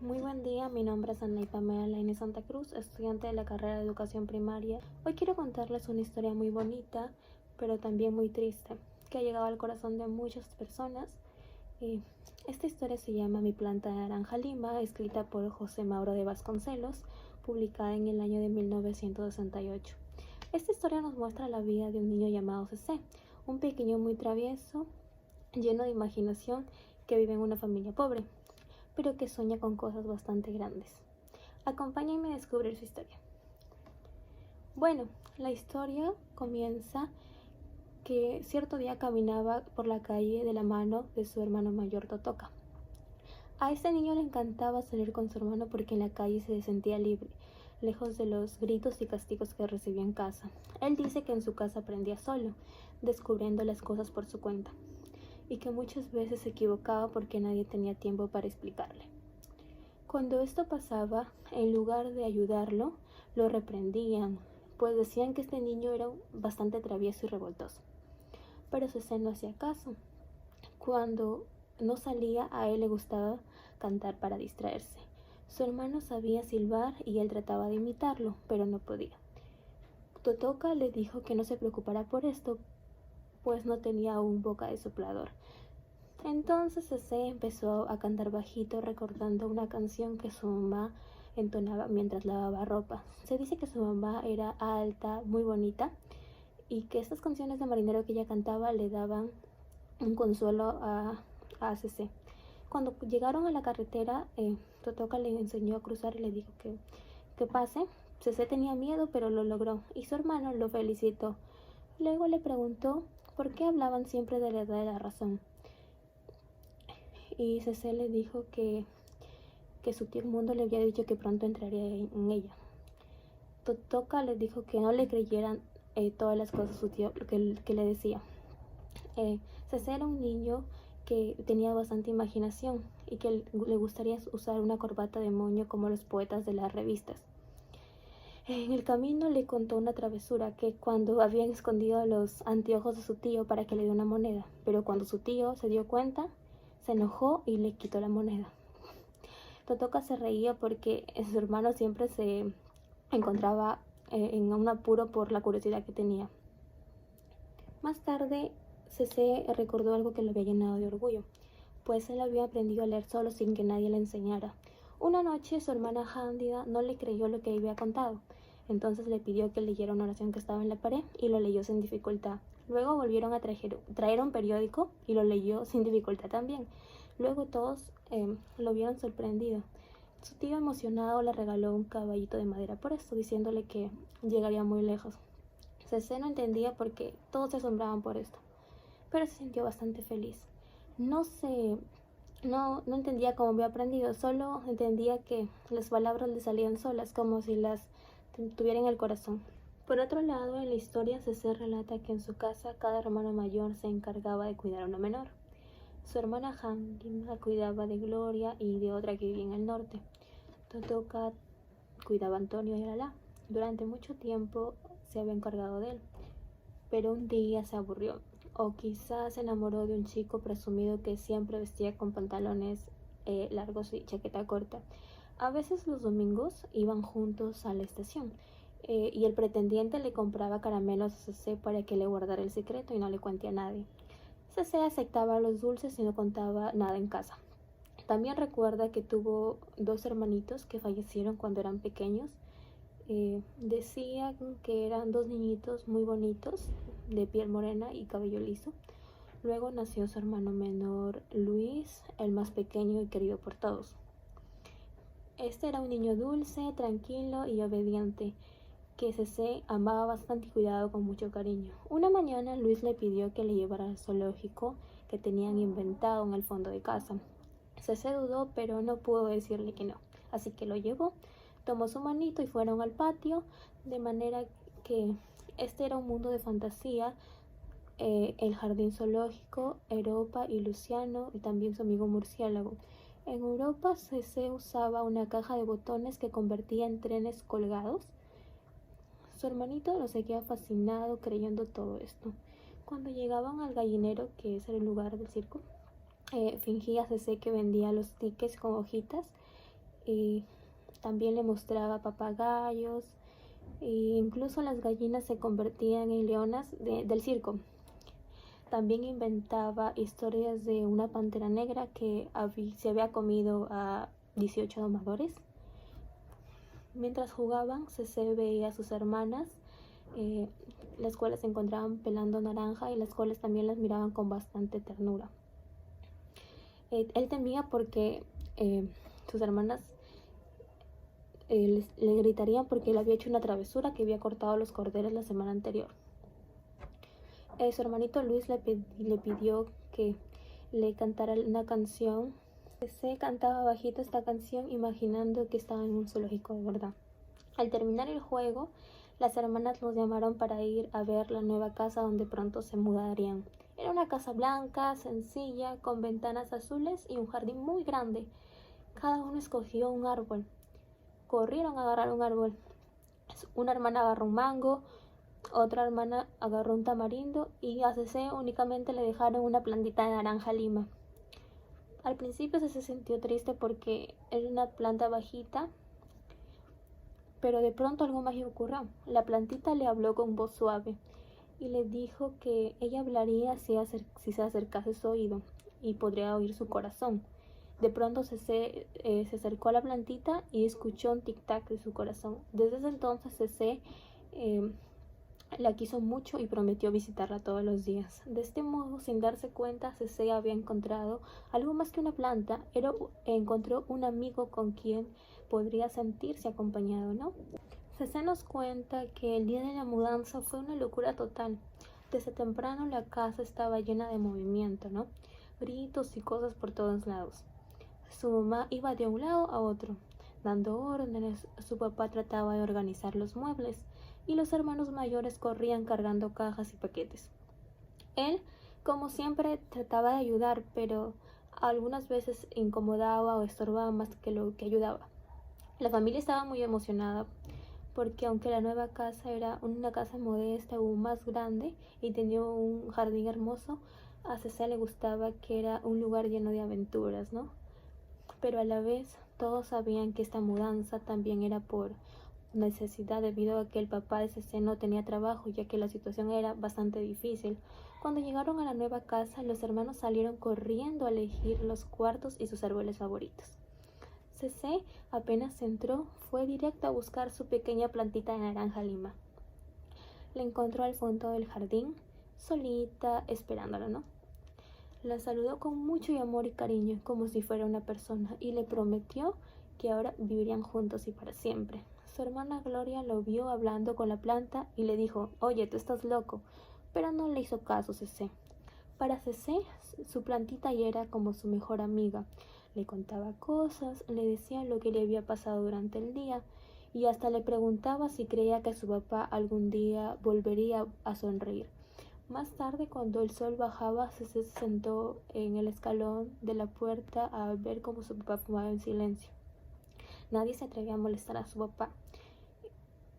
Muy buen día, mi nombre es Ana Pamela Lainez Santa Cruz, estudiante de la carrera de Educación Primaria. Hoy quiero contarles una historia muy bonita, pero también muy triste, que ha llegado al corazón de muchas personas. Esta historia se llama Mi planta de naranja lima, escrita por José Mauro de Vasconcelos, publicada en el año de 1968. Esta historia nos muestra la vida de un niño llamado CC, un pequeño muy travieso, lleno de imaginación, que vive en una familia pobre, pero que sueña con cosas bastante grandes. Acompáñenme a descubrir su historia. Bueno, la historia comienza que cierto día caminaba por la calle de la mano de su hermano mayor Totoka. A este niño le encantaba salir con su hermano porque en la calle se sentía libre, lejos de los gritos y castigos que recibía en casa. Él dice que en su casa aprendía solo, descubriendo las cosas por su cuenta, y que muchas veces se equivocaba porque nadie tenía tiempo para explicarle. Cuando esto pasaba, en lugar de ayudarlo, lo reprendían, pues decían que este niño era bastante travieso y revoltoso. Pero Cece no hacía caso. Cuando no salía, a él le gustaba cantar para distraerse. Su hermano sabía silbar y él trataba de imitarlo, pero no podía. Totoka le dijo que no se preocupara por esto, pues no tenía aún boca de soplador. Entonces Cece empezó a cantar bajito, recordando una canción que su mamá entonaba mientras lavaba ropa. Se dice que su mamá era alta, muy bonita, y que estas canciones de marinero que ella cantaba le daban un consuelo a Cece. Cuando llegaron a la carretera, Totoka le enseñó a cruzar y le dijo que pase. Cece tenía miedo, pero lo logró, y su hermano lo felicitó. Luego le preguntó por qué hablaban siempre de la edad de la razón. Y Cece le dijo que su tío Mundo le había dicho que pronto entraría en ella. Totoka le dijo que no le creyeran todas las cosas su tío que le decía. Cece era un niño que tenía bastante imaginación y que le gustaría usar una corbata de moño como los poetas de las revistas. En el camino le contó una travesura, que cuando habían escondido los anteojos de su tío para que le diera una moneda, pero cuando su tío se dio cuenta, se enojó y le quitó la moneda. Totoka se reía porque su hermano siempre se encontraba en un apuro por la curiosidad que tenía. Más tarde, Cece recordó algo que lo había llenado de orgullo, pues él había aprendido a leer solo sin que nadie le enseñara. Una noche su hermana Jándida no le creyó lo que había contado, entonces le pidió que leyera una oración que estaba en la pared y lo leyó sin dificultad. Luego volvieron a traer un periódico y lo leyó sin dificultad también. Luego todos lo vieron sorprendido. Su tío emocionado le regaló un caballito de madera por esto, diciéndole que llegaría muy lejos. Cece no entendía por qué todos se asombraban por esto, pero se sintió bastante feliz. No entendía cómo había aprendido, solo entendía que las palabras le salían solas, como si las tuviera en el corazón. Por otro lado, en la historia Cece relata que en su casa cada hermano mayor se encargaba de cuidar a uno menor. Su hermana Jándida cuidaba de Gloria y de otra que vivía en el norte. Totoka cuidaba a Antonio y a Lala. Durante mucho tiempo se había encargado de él, pero un día se aburrió, o quizás se enamoró de un chico presumido que siempre vestía con pantalones largos y chaqueta corta. A veces los domingos iban juntos a la estación, y el pretendiente le compraba caramelos a Cece para que le guardara el secreto y no le cuente a nadie. Cece aceptaba los dulces y no contaba nada en casa. También recuerda que tuvo dos hermanitos que fallecieron cuando eran pequeños. Decían que eran dos niñitos muy bonitos, de piel morena y cabello liso. Luego nació su hermano menor Luis, el más pequeño y querido por todos. Este era un niño dulce, tranquilo y obediente, que Cece amaba bastante y cuidaba con mucho cariño. Una mañana Luis le pidió que le llevara al zoológico que tenían inventado en el fondo de casa. Cece dudó, pero no pudo decirle que no, así que lo llevó. Tomó su manito y fueron al patio, de manera que este era un mundo de fantasía. El jardín zoológico, Europa y Luciano, y también su amigo murciélago. En Europa Cece usaba una caja de botones que convertía en trenes colgados. Su hermanito lo seguía fascinado creyendo todo esto. Cuando llegaban al gallinero, que es el lugar del circo, fingía Cece que vendía los tickets con hojitas y también le mostraba papagayos e incluso las gallinas se convertían en leonas del circo. También inventaba historias de una pantera negra que se había comido a 18 domadores. Mientras jugaban, CC veía a sus hermanas, las cuales se encontraban pelando naranja y las cuales también las miraban con bastante ternura. Él temía porque sus hermanas le gritarían porque él había hecho una travesura, que había cortado los corderos la semana anterior. Su hermanito Luis le pidió que le cantara una canción. Se cantaba bajito esta canción imaginando que estaba en un zoológico de verdad. Al terminar el juego, las hermanas los llamaron para ir a ver la nueva casa donde pronto se mudarían. Era una casa blanca, sencilla, con ventanas azules y un jardín muy grande. Cada uno escogió un árbol. Corrieron a agarrar un árbol. Una hermana agarró un mango, otra hermana agarró un tamarindo y a CC únicamente le dejaron una plantita de naranja lima. Al principio se sintió triste porque era una planta bajita, pero de pronto algo mágico ocurrió. La plantita le habló con voz suave y le dijo que ella hablaría si se acercase su oído y podría oír su corazón. De pronto se acercó a la plantita y escuchó un tic-tac de su corazón. Desde ese entonces CC la quiso mucho y prometió visitarla todos los días. De este modo, sin darse cuenta, CC había encontrado algo más que una planta. Encontró un amigo con quien podría sentirse acompañado, ¿no? CC nos cuenta que el día de la mudanza fue una locura total. Desde temprano la casa estaba llena de movimiento, ¿no? Gritos y cosas por todos lados. Su mamá iba de un lado a otro, dando órdenes. Su papá trataba de organizar los muebles y los hermanos mayores corrían cargando cajas y paquetes. Él, como siempre, trataba de ayudar, pero algunas veces incomodaba o estorbaba más que lo que ayudaba. La familia estaba muy emocionada porque aunque la nueva casa era una casa modesta o más grande y tenía un jardín hermoso, a CC le gustaba que era un lugar lleno de aventuras, ¿no? Pero a la vez todos sabían que esta mudanza también era por necesidad debido a que el papá de CC no tenía trabajo, ya que la situación era bastante difícil. Cuando llegaron a la nueva casa, los hermanos salieron corriendo a elegir los cuartos y sus árboles favoritos. CC apenas entró, fue directo a buscar su pequeña plantita de naranja lima. La encontró al fondo del jardín, solita, esperándola, ¿no? La saludó con mucho amor y cariño, como si fuera una persona, y le prometió que ahora vivirían juntos y para siempre. Su hermana Gloria lo vio hablando con la planta y le dijo: «Oye, tú estás loco», pero no le hizo caso CC. Para CC, su plantita ya era como su mejor amiga. Le contaba cosas, le decía lo que le había pasado durante el día y hasta le preguntaba si creía que su papá algún día volvería a sonreír. Más tarde, cuando el sol bajaba, se sentó en el escalón de la puerta a ver cómo su papá fumaba en silencio. Nadie se atrevía a molestar a su papá.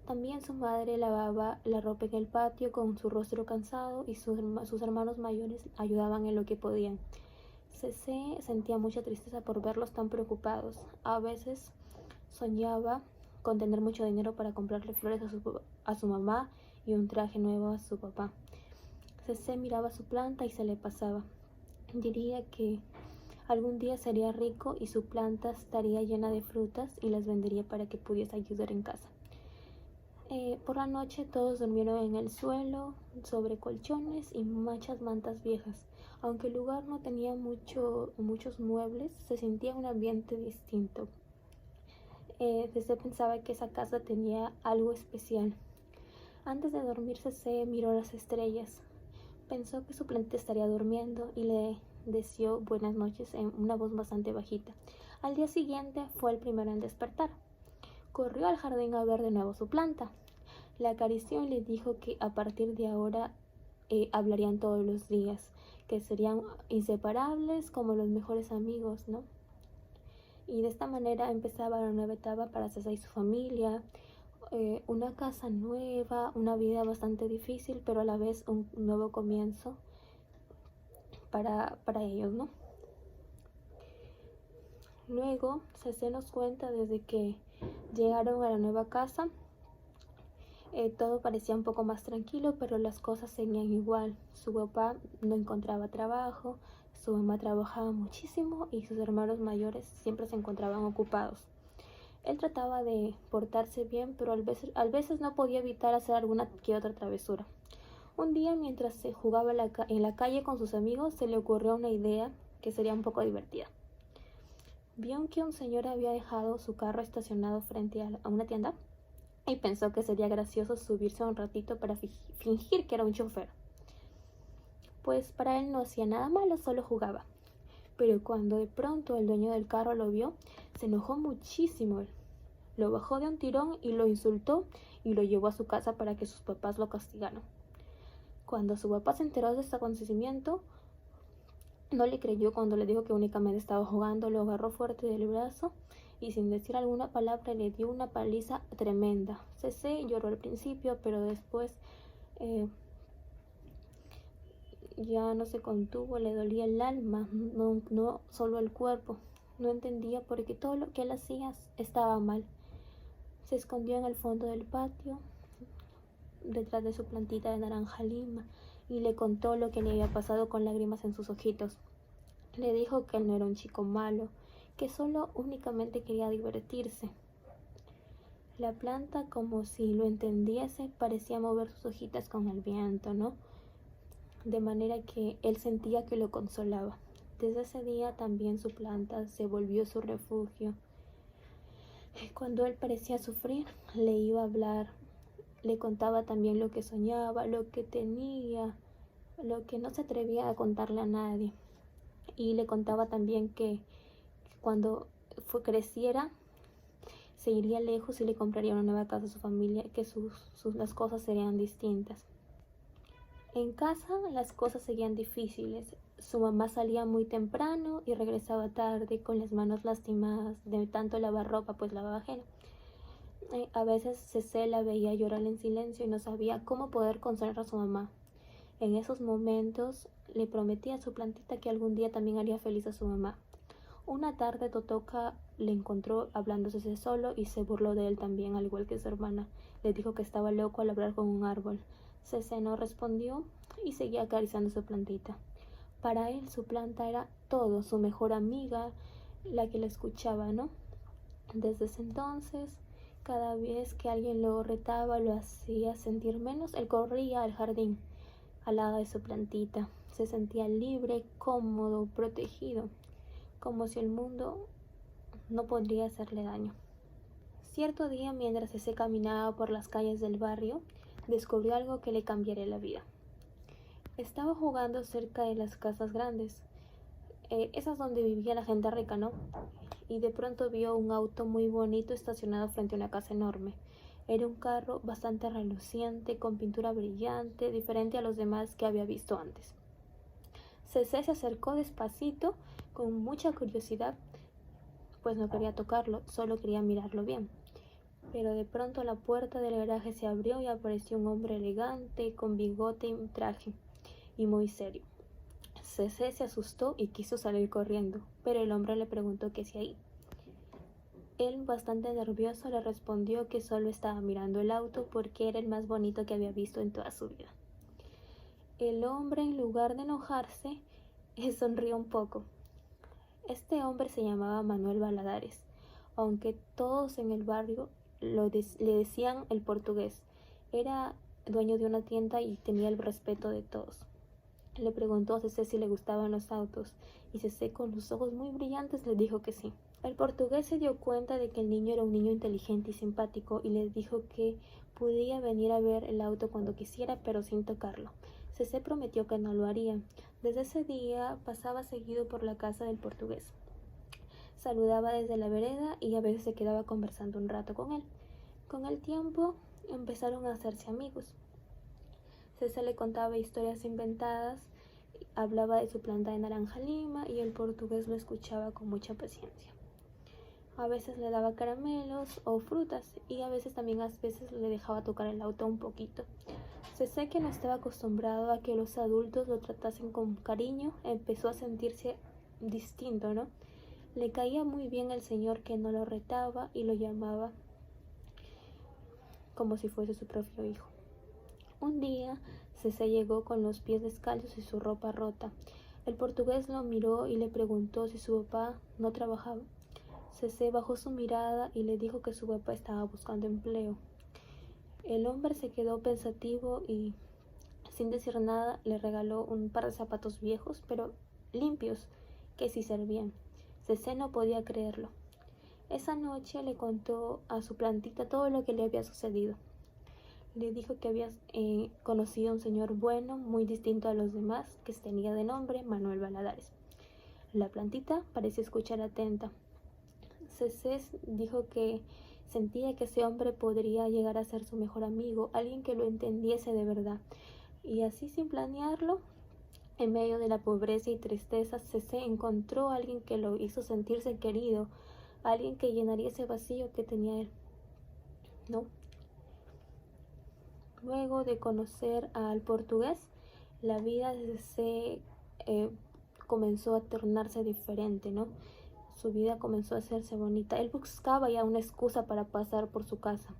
También su madre lavaba la ropa en el patio con su rostro cansado y sus hermanos mayores ayudaban en lo que podían. CC sentía mucha tristeza por verlos tan preocupados. A veces soñaba con tener mucho dinero para comprarle flores a su mamá y un traje nuevo a su papá. CC miraba su planta y se le pasaba. Diría que algún día sería rico y su planta estaría llena de frutas y las vendería para que pudiese ayudar en casa. Por la noche todos durmieron en el suelo, sobre colchones y muchas mantas viejas. Aunque el lugar no tenía muchos muebles, se sentía un ambiente distinto. CC pensaba que esa casa tenía algo especial. Antes de dormirse, CC miró las estrellas. Pensó que su planta estaría durmiendo y le deseó buenas noches en una voz bastante bajita. Al día siguiente fue el primero en despertar. Corrió al jardín a ver de nuevo su planta. La acarició y le dijo que a partir de ahora hablarían todos los días, que serían inseparables como los mejores amigos, ¿no? Y de esta manera empezaba la nueva etapa para CC y su familia. Una casa nueva, una vida bastante difícil, pero a la vez un nuevo comienzo para ellos, ¿no? Luego, Cece nos cuenta desde que llegaron a la nueva casa, todo parecía un poco más tranquilo, pero las cosas seguían igual. Su papá no encontraba trabajo, su mamá trabajaba muchísimo y sus hermanos mayores siempre se encontraban ocupados. Él trataba de portarse bien, pero a veces no podía evitar hacer alguna que otra travesura. Un día, mientras se jugaba en la calle con sus amigos, se le ocurrió una idea que sería un poco divertida. Vio que un señor había dejado su carro estacionado frente a una tienda y pensó que sería gracioso subirse un ratito para fingir que era un chofer. Pues para él no hacía nada malo, solo jugaba. Pero cuando de pronto el dueño del carro lo vio, se enojó muchísimo. Lo bajó de un tirón y lo insultó y lo llevó a su casa para que sus papás lo castigaran. Cuando su papá se enteró de este acontecimiento, no le creyó cuando le dijo que únicamente estaba jugando, lo agarró fuerte del brazo y sin decir alguna palabra le dio una paliza tremenda. Cece lloró al principio, pero después ya no se contuvo, le dolía el alma, no solo el cuerpo. No entendía por qué todo lo que él hacía estaba mal. Se escondió en el fondo del patio, detrás de su plantita de naranja lima, y le contó lo que le había pasado con lágrimas en sus ojitos. Le dijo que él no era un chico malo, que solo únicamente quería divertirse. La planta, como si lo entendiese, parecía mover sus hojitas con el viento, ¿no? De manera que él sentía que lo consolaba. Desde ese día también su planta se volvió su refugio. Cuando él parecía sufrir, le iba a hablar, le contaba también lo que soñaba, lo que tenía, lo que no se atrevía a contarle a nadie. Y le contaba también que cuando creciera se iría lejos y le compraría una nueva casa a su familia, que las cosas serían distintas. En casa las cosas seguían difíciles. Su mamá salía muy temprano y regresaba tarde con las manos lastimadas de tanto lavar ropa, pues lavaba ajena. A veces Cece la veía llorar en silencio y no sabía cómo poder consolar a su mamá. En esos momentos le prometía a su plantita que algún día también haría feliz a su mamá. Una tarde Totoka le encontró hablándose solo y se burló de él también, al igual que su hermana. Le dijo que estaba loco al hablar con un árbol. Cece no respondió y seguía acariciando su plantita. Para él su planta era todo, su mejor amiga, la que la escuchaba, ¿no? Desde ese entonces, cada vez que alguien lo retaba, lo hacía sentir menos, él corría al jardín al lado de su plantita. Se sentía libre, cómodo, protegido, como si el mundo no podría hacerle daño. Cierto día, mientras se caminaba por las calles del barrio, descubrió algo que le cambiaría la vida. Estaba jugando cerca de las casas grandes, esas donde vivía la gente rica, ¿no? Y de pronto vio un auto muy bonito estacionado frente a una casa enorme. Era un carro bastante reluciente, con pintura brillante, diferente a los demás que había visto antes. Cece se acercó despacito, con mucha curiosidad, pues no quería tocarlo, solo quería mirarlo bien. Pero de pronto la puerta del garaje se abrió y apareció un hombre elegante, con bigote y traje, y muy serio. Cece se asustó y quiso salir corriendo, pero el hombre le preguntó qué hacía ahí. Él, bastante nervioso, le respondió que solo estaba mirando el auto porque era el más bonito que había visto en toda su vida. El hombre, en lugar de enojarse, sonrió un poco. Este hombre se llamaba Manuel Valadares, aunque todos en el barrio le decían el portugués. Era dueño de una tienda y tenía el respeto de todos. Le preguntó a Cece si le gustaban los autos, y Cece, con los ojos muy brillantes, le dijo que sí. El portugués se dio cuenta de que el niño era un niño inteligente y simpático y le dijo que podía venir a ver el auto cuando quisiera, pero sin tocarlo. Cece prometió que no lo haría. Desde ese día pasaba seguido por la casa del portugués. Saludaba desde la vereda y a veces se quedaba conversando un rato con él. Con el tiempo empezaron a hacerse amigos. Cece le contaba historias inventadas, hablaba de su planta de naranja lima y el portugués lo escuchaba con mucha paciencia. A veces le daba caramelos o frutas y a veces le dejaba tocar el auto un poquito. Cece, que no estaba acostumbrado a que los adultos lo tratasen con cariño, empezó a sentirse distinto, ¿no? Le caía muy bien el señor, que no lo retaba y lo llamaba como si fuese su propio hijo. Un día Cece llegó con los pies descalzos y su ropa rota. El portugués lo miró y le preguntó si su papá no trabajaba. Cece bajó su mirada y le dijo que su papá estaba buscando empleo. El hombre se quedó pensativo y, sin decir nada, le regaló un par de zapatos viejos, pero limpios, que sí servían. Cece no podía creerlo. Esa noche le contó a su plantita todo lo que le había sucedido. Le dijo que había conocido a un señor bueno, muy distinto a los demás, que tenía de nombre Manuel Valladares. La plantita pareció escuchar atenta. Cece dijo que sentía que ese hombre podría llegar a ser su mejor amigo, alguien que lo entendiese de verdad. Y así, sin planearlo, en medio de la pobreza y tristeza, Cece encontró a alguien que lo hizo sentirse querido, alguien que llenaría ese vacío que tenía él, ¿no? Luego de conocer al portugués, la vida de Cece comenzó a tornarse diferente, ¿no? Su vida comenzó a hacerse bonita. Él buscaba ya una excusa para pasar por su casa.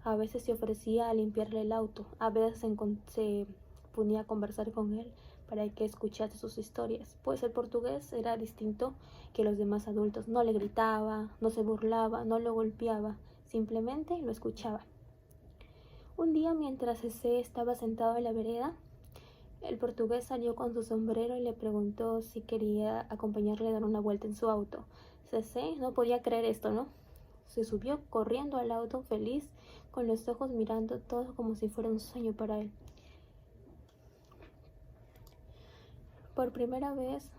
A veces se ofrecía a limpiarle el auto, a veces se ponía a conversar con él para que escuchase sus historias, pues el portugués era distinto que los demás adultos. No le gritaba, no se burlaba, no lo golpeaba, simplemente lo escuchaba. Un día, mientras Cece estaba sentado en la vereda, el portugués salió con su sombrero y le preguntó si quería acompañarle a dar una vuelta en su auto. Cece no podía creer esto, ¿no? Se subió corriendo al auto, feliz, con los ojos mirando todo como si fuera un sueño para él. Por primera vez,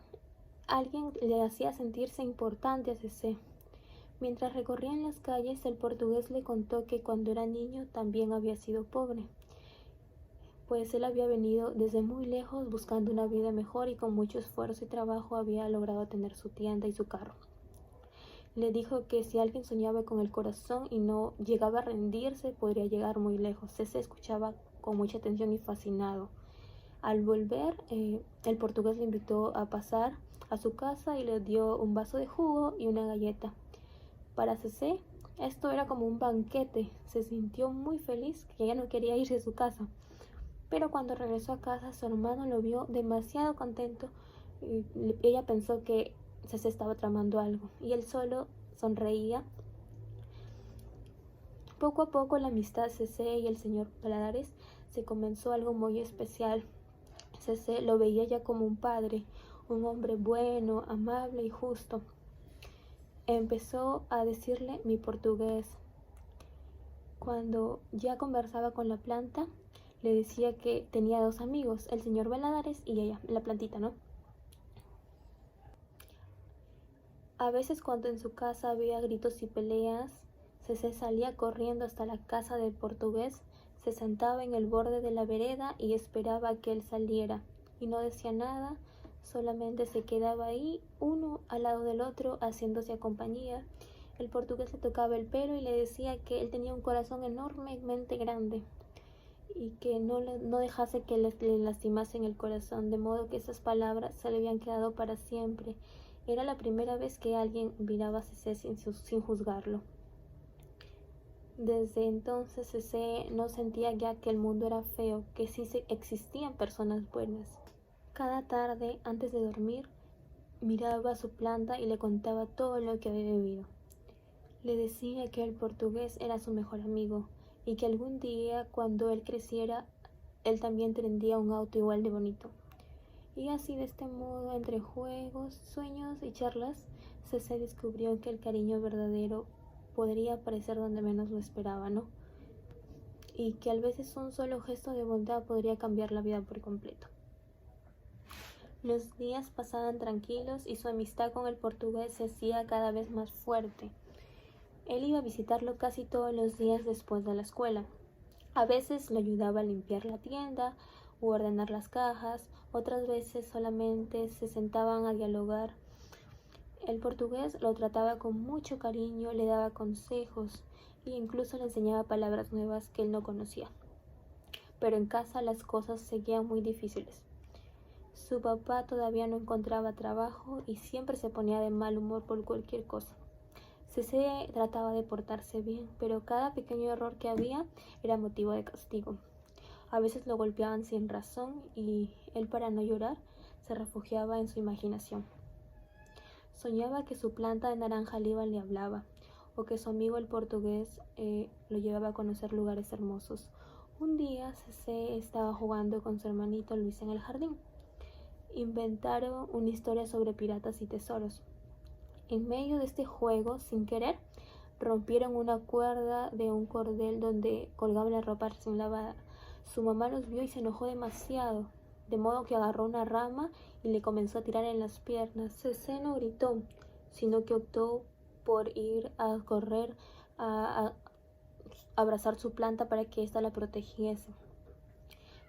alguien le hacía sentirse importante a Cece. Mientras recorrían las calles, el portugués le contó que cuando era niño también había sido pobre, pues él había venido desde muy lejos buscando una vida mejor y con mucho esfuerzo y trabajo había logrado tener su tienda y su carro. Le dijo que si alguien soñaba con el corazón y no llegaba a rendirse, podría llegar muy lejos. Cece escuchaba con mucha atención y fascinado. Al volver, el portugués le invitó a pasar a su casa y le dio un vaso de jugo y una galleta. Para Cece, esto era como un banquete. Se sintió muy feliz, que ya no quería irse a su casa. Pero cuando regresó a casa, su hermano lo vio demasiado contento y ella pensó que Cece estaba tramando algo y él solo sonreía. Poco a poco la amistad de Cece y el señor Valladares se comenzó algo muy especial. Cece lo veía ya como un padre, un hombre bueno, amable y justo. Empezó a decirle mi portugués. Cuando ya conversaba con la planta, le decía que tenía dos amigos, el señor Valladares y ella, la plantita, ¿no? A veces, cuando en su casa había gritos y peleas, Cece salía corriendo hasta la casa del portugués, se sentaba en el borde de la vereda y esperaba a que él saliera, y no decía nada, solamente se quedaba ahí, uno al lado del otro, haciéndose compañía. El portugués le tocaba el pelo y le decía que él tenía un corazón enormemente grande y que no dejase que le lastimasen el corazón, de modo que esas palabras se le habían quedado para siempre. Era la primera vez que alguien miraba a Cece sin juzgarlo. Desde entonces Cece no sentía ya que el mundo era feo, que sí existían personas buenas. Cada tarde, antes de dormir, miraba a su planta y le contaba todo lo que había vivido. Le decía que el portugués era su mejor amigo y que algún día, cuando él creciera, él también tendría un auto igual de bonito. Y así, de este modo, entre juegos, sueños y charlas, Cece descubrió que el cariño verdadero podría aparecer donde menos lo esperaba, ¿no? Y que a veces un solo gesto de bondad podría cambiar la vida por completo. Los días pasaban tranquilos y su amistad con el portugués se hacía cada vez más fuerte. Él iba a visitarlo casi todos los días después de la escuela. A veces lo ayudaba a limpiar la tienda o ordenar las cajas, otras veces solamente se sentaban a dialogar. El portugués lo trataba con mucho cariño, le daba consejos e incluso le enseñaba palabras nuevas que él no conocía. Pero en casa las cosas seguían muy difíciles. Su papá todavía no encontraba trabajo y siempre se ponía de mal humor por cualquier cosa. Cece trataba de portarse bien, pero cada pequeño error que había era motivo de castigo. A veces lo golpeaban sin razón y él, para no llorar, se refugiaba en su imaginación. Soñaba que su planta de naranja lima le hablaba, o que su amigo el portugués lo llevaba a conocer lugares hermosos. Un día Cece estaba jugando con su hermanito Luis en el jardín. Inventaron una historia sobre piratas y tesoros. En medio de este juego, sin querer, rompieron una cuerda de un cordel donde colgaba la ropa recién lavada. Su mamá los vio y se enojó demasiado, de modo que agarró una rama y le comenzó a tirar en las piernas. Cece no gritó, sino que optó por ir a correr a abrazar su planta para que ésta la protegiese.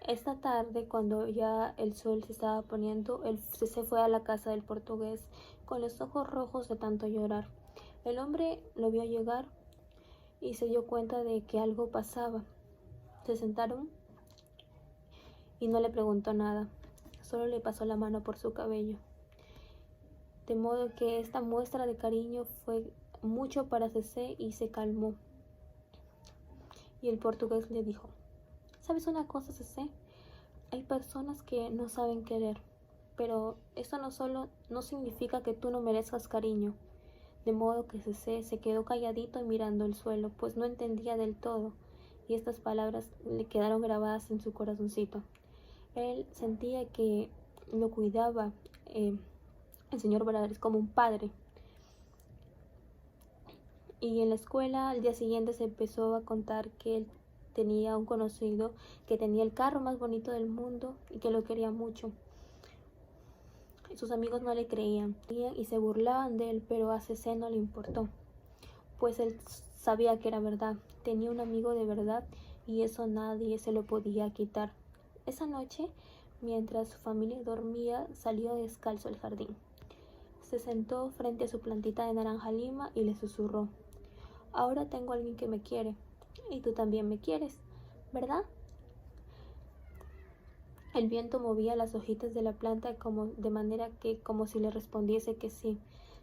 Esta tarde, cuando ya el sol se estaba poniendo, Cece fue a la casa del portugués con los ojos rojos de tanto llorar. El hombre lo vio llegar y se dio cuenta de que algo pasaba. Se sentaron y no le preguntó nada, solo le pasó la mano por su cabello. De modo que esta muestra de cariño fue mucho para Cece y se calmó. Y el portugués le dijo: ¿Sabes una cosa, Cece? Hay personas que no saben querer, pero eso no significa que tú no merezcas cariño. De modo que Cece se quedó calladito y mirando el suelo, pues no entendía del todo, y estas palabras le quedaron grabadas en su corazoncito. Él sentía que lo cuidaba el señor Baradares como un padre. Y en la escuela al día siguiente se empezó a contar que él tenía un conocido que tenía el carro más bonito del mundo y que lo quería mucho. Sus amigos no le creían y se burlaban de él, pero a Cece no le importó, pues él sabía que era verdad. Tenía un amigo de verdad y eso nadie se lo podía quitar. Esa noche, mientras su familia dormía, salió descalzo al jardín. Se sentó frente a su plantita de naranja lima y le susurró: Ahora tengo a alguien que me quiere, y tú también me quieres, ¿verdad? El viento movía las hojitas de la planta de manera que como si le respondiese que sí.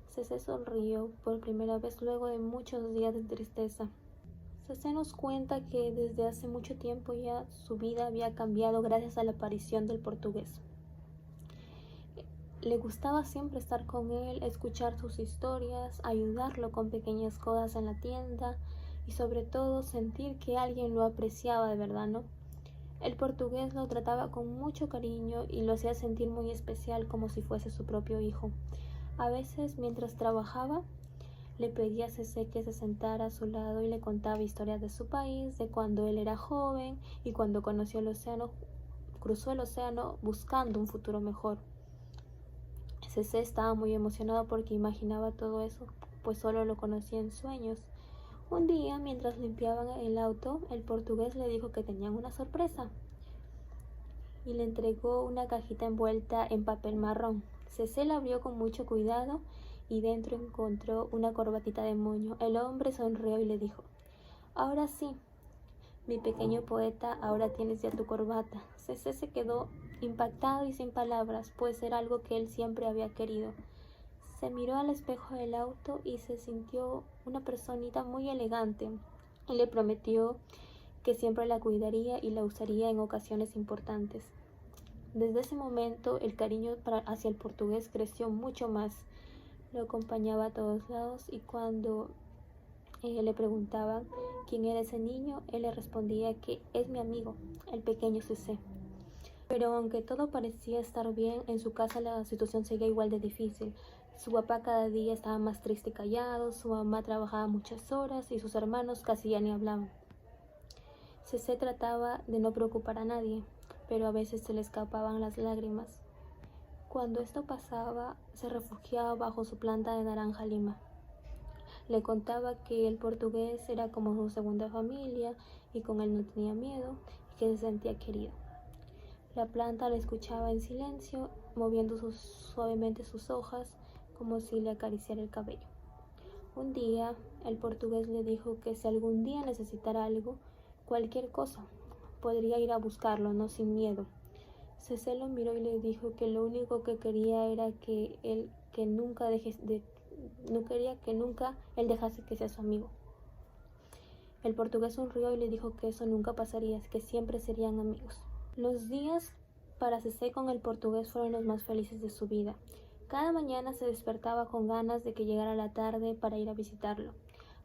Cece sonrió por primera vez luego de muchos días de tristeza. Cece nos cuenta que desde hace mucho tiempo ya su vida había cambiado gracias a la aparición del portugués. Le gustaba siempre estar con él, escuchar sus historias, ayudarlo con pequeñas cosas en la tienda y sobre todo sentir que alguien lo apreciaba de verdad, ¿no? El portugués lo trataba con mucho cariño y lo hacía sentir muy especial, como si fuese su propio hijo. A veces, mientras trabajaba, le pedía a Cece que se sentara a su lado y le contaba historias de su país, de cuando él era joven y cuando conoció el océano, cruzó el océano buscando un futuro mejor. Cece estaba muy emocionado porque imaginaba todo eso, pues solo lo conocía en sueños. Un día, mientras limpiaban el auto, el portugués le dijo que tenían una sorpresa y le entregó una cajita envuelta en papel marrón. Cece la abrió con mucho cuidado y dentro encontró una corbatita de moño. El hombre sonrió y le dijo: Ahora sí, mi pequeño poeta, ahora tienes ya tu corbata. Cece se quedó impactado y sin palabras, pues era algo que él siempre había querido. Se miró al espejo del auto y se sintió una personita muy elegante. Y le prometió que siempre la cuidaría y la usaría en ocasiones importantes. Desde ese momento el cariño hacia el portugués creció mucho más. Lo acompañaba a todos lados y cuando le preguntaban quién era ese niño, él le respondía que es mi amigo, el pequeño Cece. Pero aunque todo parecía estar bien, en su casa la situación seguía igual de difícil. Su papá cada día estaba más triste y callado, su mamá trabajaba muchas horas y sus hermanos casi ya ni hablaban. Cece trataba de no preocupar a nadie, pero a veces se le escapaban las lágrimas. Cuando esto pasaba, se refugiaba bajo su planta de naranja lima. Le contaba que el portugués era como su segunda familia y con él no tenía miedo y que se sentía querido. La planta le escuchaba en silencio, moviendo suavemente sus hojas como si le acariciara el cabello. Un día, el portugués le dijo que si algún día necesitara algo, cualquier cosa, podría ir a buscarlo, no sin miedo. Cecé lo miró y le dijo que lo único que quería era que él que nunca no quería que nunca él dejase que sea su amigo. El portugués sonrió y le dijo que eso nunca pasaría, que siempre serían amigos. Los días para Cecé con el portugués fueron los más felices de su vida. Cada mañana se despertaba con ganas de que llegara la tarde para ir a visitarlo.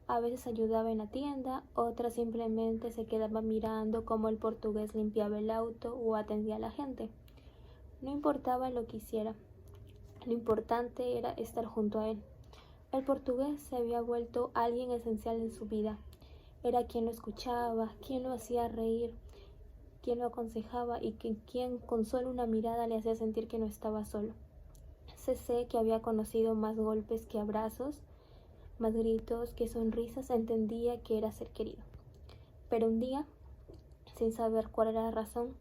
A veces ayudaba en la tienda, otras simplemente se quedaba mirando cómo el portugués limpiaba el auto o atendía a la gente. No importaba lo que hiciera, lo importante era estar junto a él. El portugués se había vuelto alguien esencial en su vida. Era quien lo escuchaba, quien lo hacía reír, quien lo aconsejaba y quien con solo una mirada le hacía sentir que no estaba solo. Cecé, que había conocido más golpes que abrazos, más gritos que sonrisas, entendía que era ser querido. Pero un día, sin saber cuál era la razón,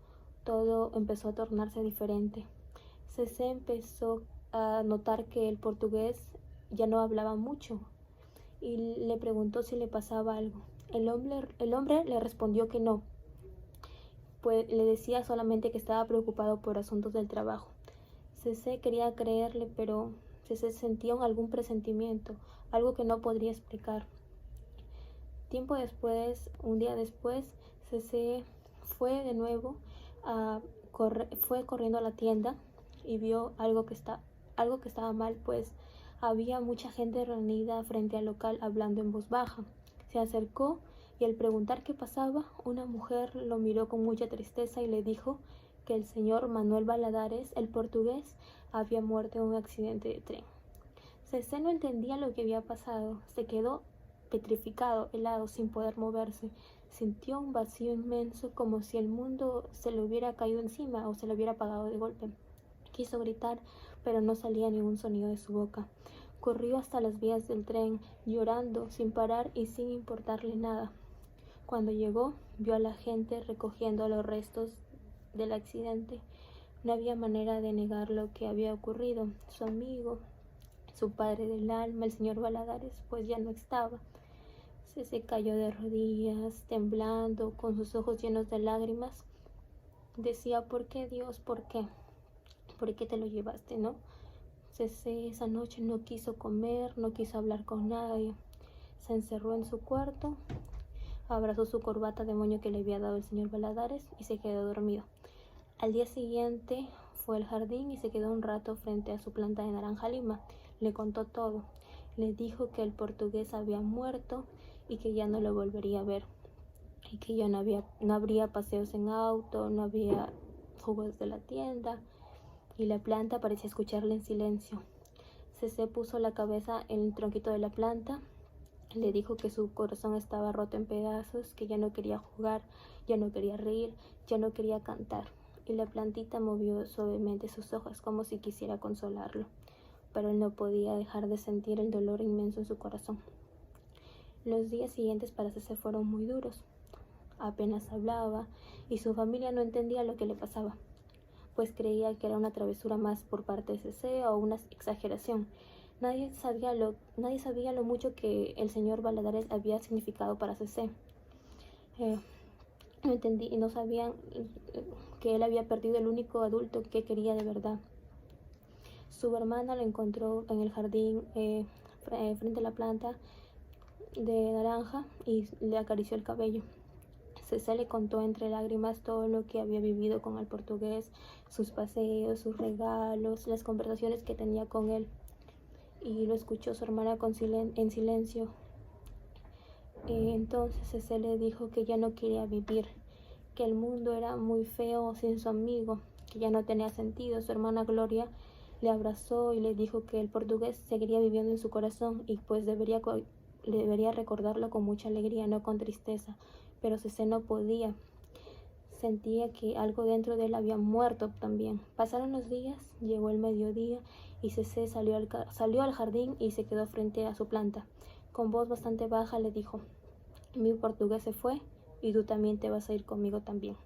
todo empezó a tornarse diferente. Cecé empezó a notar que el portugués ya no hablaba mucho y le preguntó si le pasaba algo. El hombre le respondió que no, pues le decía solamente que estaba preocupado por asuntos del trabajo. Cecé quería creerle, pero Cecé sentía algún presentimiento, algo que no podría explicar. Tiempo después, un día después, Cecé fue de nuevo fue corriendo a la tienda y vio algo que estaba mal, pues había mucha gente reunida frente al local hablando en voz baja. Se acercó y al preguntar qué pasaba, una mujer lo miró con mucha tristeza y le dijo que el señor Manuel Valladares, el portugués, había muerto en un accidente de tren. Cecé no entendía lo que había pasado. Se quedó petrificado, helado, sin poder moverse. Sintió un vacío inmenso, como si el mundo se le hubiera caído encima o se le hubiera apagado de golpe. Quiso gritar, pero no salía ningún sonido de su boca. Corrió hasta las vías del tren, llorando, sin parar y sin importarle nada. Cuando llegó, vio a la gente recogiendo los restos del accidente. No había manera de negar lo que había ocurrido. Su amigo, su padre del alma, el señor Valladares, pues ya no estaba. Se cayó de rodillas, temblando, con sus ojos llenos de lágrimas. Decía, ¿por qué, Dios? ¿Por qué? ¿Por qué te lo llevaste, no? Cecé esa noche no quiso comer, no quiso hablar con nadie. Se encerró en su cuarto, abrazó su corbata de moño que le había dado el señor Valladares y se quedó dormido. Al día siguiente fue al jardín y se quedó un rato frente a su planta de naranja lima. Le contó todo. Le dijo que el portugués había muerto y que ya no lo volvería a ver. Y que ya no habría paseos en auto, no había jugos de la tienda. Y la planta parecía escucharle en silencio. Cecé puso la cabeza en el tronquito de la planta. Le dijo que su corazón estaba roto en pedazos, que ya no quería jugar, ya no quería reír, ya no quería cantar. Y la plantita movió suavemente sus hojas como si quisiera consolarlo, pero él no podía dejar de sentir el dolor inmenso en su corazón. Los días siguientes para Cecé fueron muy duros. Apenas hablaba y su familia no entendía lo que le pasaba, pues creía que era una travesura más por parte de Cecé o una exageración. Nadie sabía lo mucho que el señor Valladares había significado para Cecé. No sabían que él había perdido el único adulto que quería de verdad. Su hermana lo encontró en el jardín frente a la planta de naranja y le acarició el cabello. Cecé le contó entre lágrimas todo lo que había vivido con el portugués, sus paseos, sus regalos, las conversaciones que tenía con él. Y lo escuchó su hermana en silencio. Entonces Cecé le dijo que ya no quería vivir, que el mundo era muy feo sin su amigo, que ya no tenía sentido. Su hermana Gloria le abrazó y le dijo que el portugués seguiría viviendo en su corazón y pues debería recordarlo con mucha alegría, no con tristeza. Pero Cecé no podía. Sentía que algo dentro de él había muerto también. Pasaron los días, llegó el mediodía y Cecé salió al jardín y se quedó frente a su planta. Con voz bastante baja le dijo: mi portugués se fue y tú también te vas a ir conmigo también.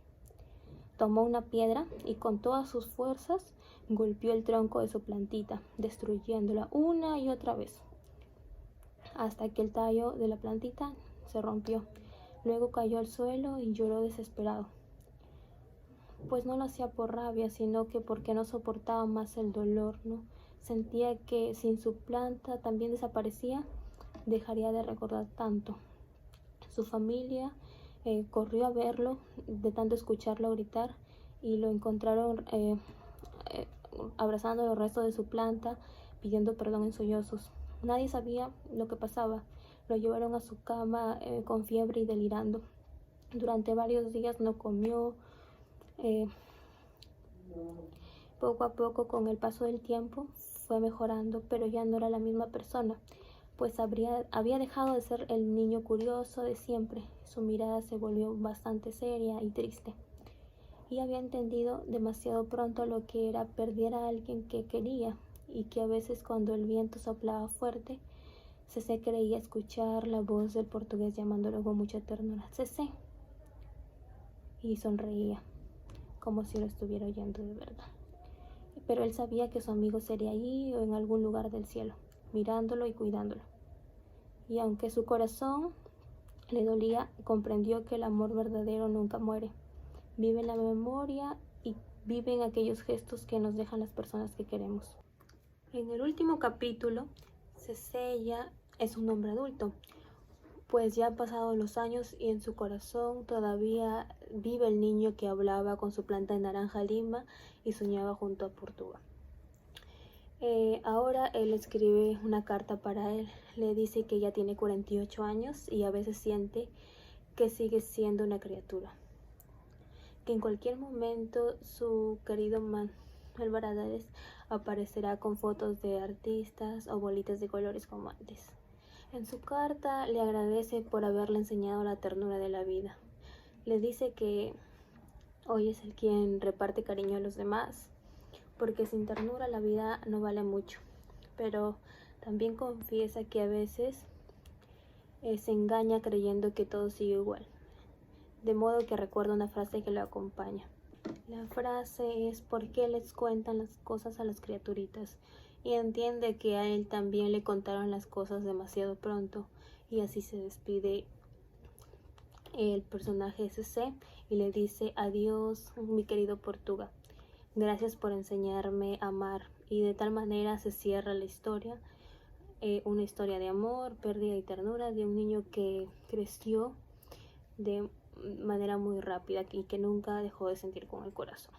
Tomó una piedra y con todas sus fuerzas golpeó el tronco de su plantita, destruyéndola una y otra vez, hasta que el tallo de la plantita se rompió. Luego cayó al suelo y lloró desesperado. pues no lo hacía por rabia, sino que porque no soportaba más el dolor, ¿no? Sentía que sin su planta también desaparecía, dejaría de recordar tanto. Su familia corrió a verlo de tanto escucharlo gritar y lo encontraron abrazando los restos de su planta, pidiendo perdón en sollozos. Nadie sabía lo que pasaba. Lo llevaron a su cama con fiebre y delirando. Durante varios días no comió. Poco a poco, con el paso del tiempo, fue mejorando, pero ya no era la misma persona, pues había dejado de ser el niño curioso de siempre. Su mirada se volvió bastante seria y triste, y había entendido demasiado pronto lo que era perder a alguien que quería, y que a veces cuando el viento soplaba fuerte, Cecé creía escuchar la voz del portugués llamándolo con mucha ternura: Cecé. Y sonreía, como si lo estuviera oyendo de verdad. Pero él sabía que su amigo sería allí o en algún lugar del cielo, mirándolo y cuidándolo. Y aunque su corazón le dolía, comprendió que el amor verdadero nunca muere. Vive en la memoria y vive en aquellos gestos que nos dejan las personas que queremos. En el último capítulo, Cecé ya es un hombre adulto, pues ya han pasado los años y en su corazón todavía vive el niño que hablaba con su planta de naranja lima y soñaba junto a Portugal. Ahora él escribe una carta para él. Le dice que ya tiene 48 años y a veces siente que sigue siendo una criatura, que en cualquier momento su querido Manuel Baradares aparecerá con fotos de artistas o bolitas de colores como antes. En su carta le agradece por haberle enseñado la ternura de la vida. Le dice que hoy es el quien reparte cariño a los demás, porque sin ternura la vida no vale mucho. Pero también confiesa que a veces se engaña creyendo que todo sigue igual. De modo que recuerda una frase que lo acompaña. La frase es: ¿por qué les cuentan las cosas a las criaturitas? Y entiende que a él también le contaron las cosas demasiado pronto, y así se despide el personaje SC y le dice: adiós, mi querido Portuga, gracias por enseñarme a amar. Y de tal manera se cierra la historia, una historia de amor, pérdida y ternura de un niño que creció de manera muy rápida y que nunca dejó de sentir con el corazón.